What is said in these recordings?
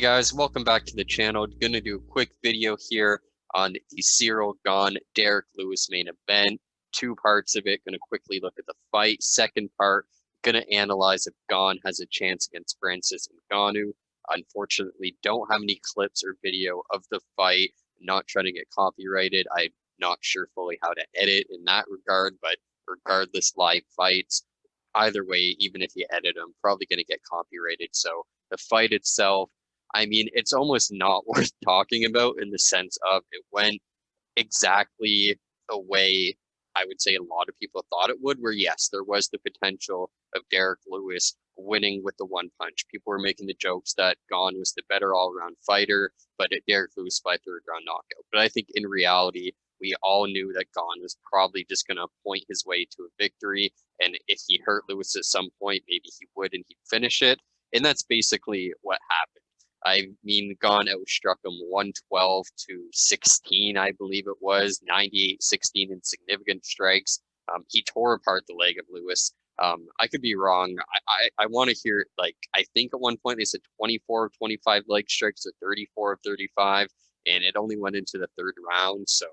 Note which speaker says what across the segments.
Speaker 1: guys, welcome back to the channel. Gonna do a quick video here on the Ciryl Gane Derrick Lewis main event. Two parts of it. Gonna quickly look at the fight. Second part, gonna analyze if Gane has a chance against Francis Ngannou. Unfortunately, don't have any clips or video of the fight. Not trying to get copyrighted. I'm not sure fully how to edit in that regard, but regardless, live fights, either way, even if you edit them, probably gonna get copyrighted. So the fight itself, I mean, it's almost not worth talking about in the sense of it went exactly the way I would say a lot of people thought it would, where yes, there was the potential of Derrick Lewis winning with the one punch. People were making the jokes that Gane was the better all-around fighter, but Derrick Lewis by third round knockout. But I think in reality, we all knew that Gane was probably just going to point his way to a victory. And if he hurt Lewis at some point, maybe he would and he'd finish it. And that's basically what happened. I mean, Gane outstruck him 112-16, I believe it was, 98-16 in significant strikes. He tore apart the leg of Lewis. I could be wrong. I want to hear, like, I think at one point they said 24 of 25 leg strikes or 34 of 35, and it only went into the third round. So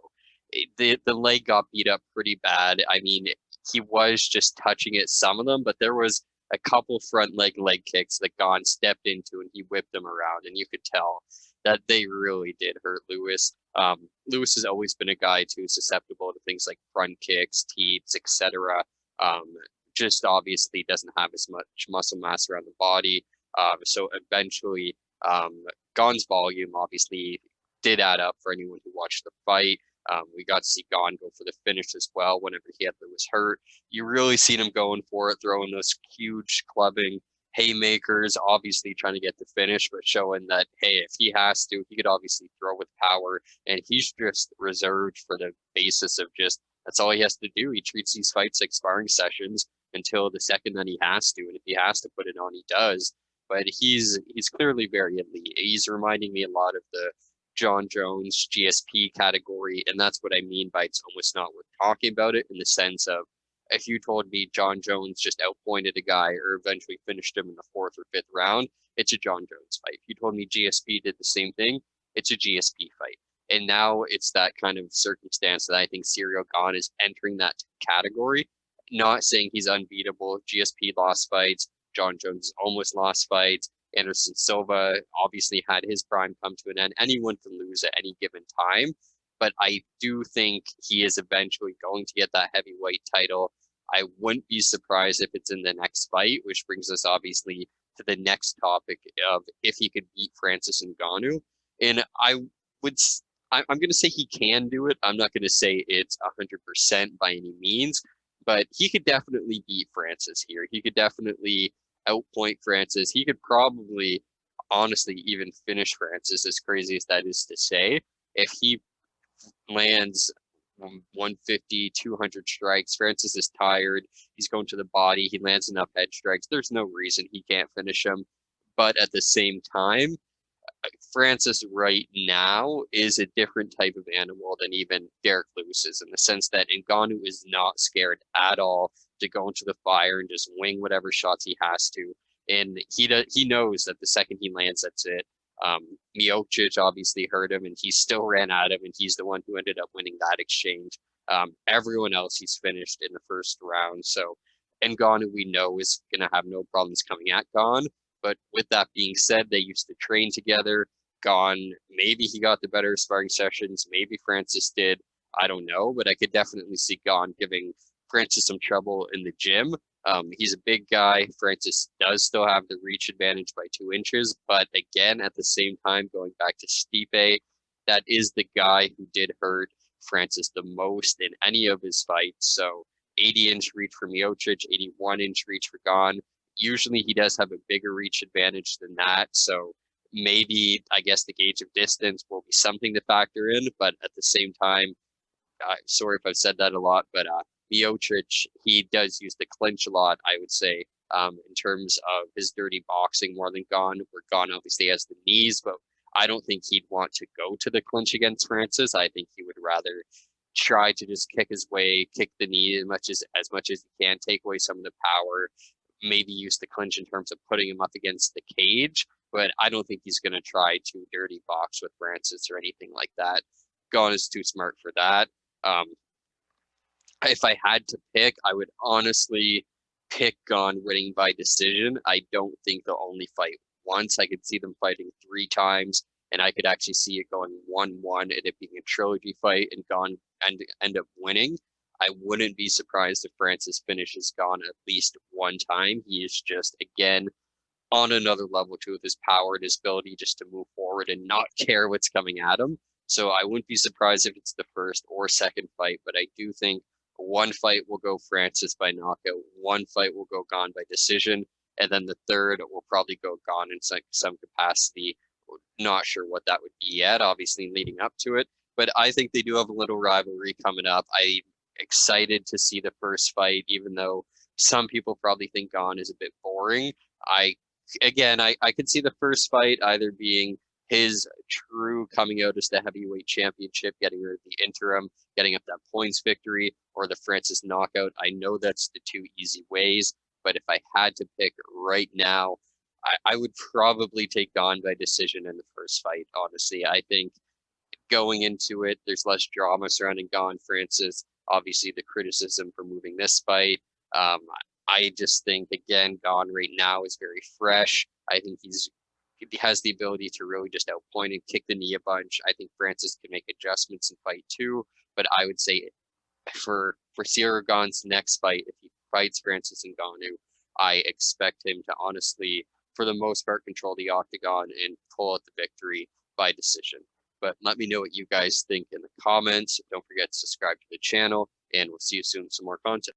Speaker 1: the leg got beat up pretty bad. I mean, he was just touching it, some of them, but there was a couple front leg kicks that Gane stepped into and he whipped them around, and you could tell that they really did hurt Lewis. Lewis has always been a guy too susceptible to things like front kicks, teeps, etc. Just obviously doesn't have as much muscle mass around the body. So eventually, Gane's volume obviously did add up for anyone who watched the fight. We got to see Gane go for the finish as well whenever he had Lewis hurt. You really seen him going for it, throwing those huge clubbing haymakers, obviously trying to get the finish, but showing that, hey, if he has to, he could obviously throw with power, and he's just reserved for the basis of just, that's all he has to do. He treats these fights like sparring sessions until the second that he has to, and if he has to put it on, he does. But he's clearly very elite. He's reminding me a lot of the John Jones GSP category, and that's what I mean by it's almost not worth talking about it, in the sense of, if you told me John Jones just outpointed a guy or eventually finished him in the fourth or fifth round, it's a John Jones fight. If you told me GSP did the same thing, it's a GSP fight. And now it's that kind of circumstance that I think Ciryl Gane is entering that category. Not saying he's unbeatable. GSP lost fights. John Jones almost lost fights. Anderson Silva obviously had his prime come to an end. Anyone can lose at any given time, but I do think he is eventually going to get that heavyweight title. I wouldn't be surprised if it's in the next fight, which brings us obviously to the next topic of if he could beat Francis Ngannou. And I'm going to say he can do it. I'm not going to say it's 100% by any means, but he could definitely beat Francis here. He could definitely outpoint Francis. He could probably, honestly, even finish Francis, as crazy as that is to say. If he lands 150, 200 strikes, Francis is tired. He's going to the body. He lands enough head strikes. There's no reason he can't finish him. But at the same time, Francis right now is a different type of animal than even Derrick Lewis is, in the sense that Ngannou is not scared at all to go into the fire and just wing whatever shots he has to. And he knows that the second he lands, that's it. Miocic obviously hurt him, and he still ran at him, and he's the one who ended up winning that exchange. Everyone else he's finished in the first round. So Ngannou, we know, is going to have no problems coming at Gane. But with that being said, they used to train together. Gane, maybe he got the better sparring sessions. Maybe Francis did. I don't know, but I could definitely see Gane giving Francis some trouble in the gym. He's a big guy. Francis does still have the reach advantage by 2 inches. But again, at the same time, going back to Stipe, that is the guy who did hurt Francis the most in any of his fights. So 80-inch reach for Miocic, 81-inch reach for Gane. Usually he does have a bigger reach advantage than that. So maybe, I guess, the gauge of distance will be something to factor in. But at the same time, sorry if I've said that a lot, but Miocic, he does use the clinch a lot, I would say, in terms of his dirty boxing more than Gane, where Gane obviously has the knees, but I don't think he'd want to go to the clinch against Francis. I think he would rather try to just kick his way, kick the knee as much as he can, take away some of the power, maybe use the clinch in terms of putting him up against the cage. but I don't think he's going to try to dirty box with Francis or anything like that. Gane is too smart for that. If I had to pick, I would honestly pick Gane winning by decision. I don't think they'll only fight once. I could see them fighting 3 times, and I could actually see it going 1-1 and it being a trilogy fight and Gane end up winning. I wouldn't be surprised if Francis finishes Gane at least 1 time. He is just, again, on another level too, with his power and his ability just to move forward and not care what's coming at him. So I wouldn't be surprised if it's the first or second fight, but I do think 1 fight will go Francis by knockout, 1 fight will go Gane by decision, and then the third will probably go Gane in some capacity. Not sure what that would be yet, obviously leading up to it, but I think they do have a little rivalry coming up. I'm excited to see the first fight, even though some people probably think Gane is a bit boring. I could see the first fight either being his true coming out as the heavyweight championship, getting rid of the interim, getting up that points victory, or the Francis knockout. I know that's the 2 easy ways, but if I had to pick right now, I would probably take Gane by decision in the first fight. Honestly, I think going into it, there's less drama surrounding Gane Francis. Obviously, the criticism for moving this fight. I just think, again, Gane right now is very fresh. I think he has the ability to really just outpoint and kick the knee a bunch. I think Francis can make adjustments in fight 2, but I would say for Ciryl Gane's next fight, if he fights Francis Ngannou, I expect him to honestly, for the most part, control the octagon and pull out the victory by decision. But let me know what you guys think in the comments. Don't forget to subscribe to the channel, and we'll see you soon with some more content.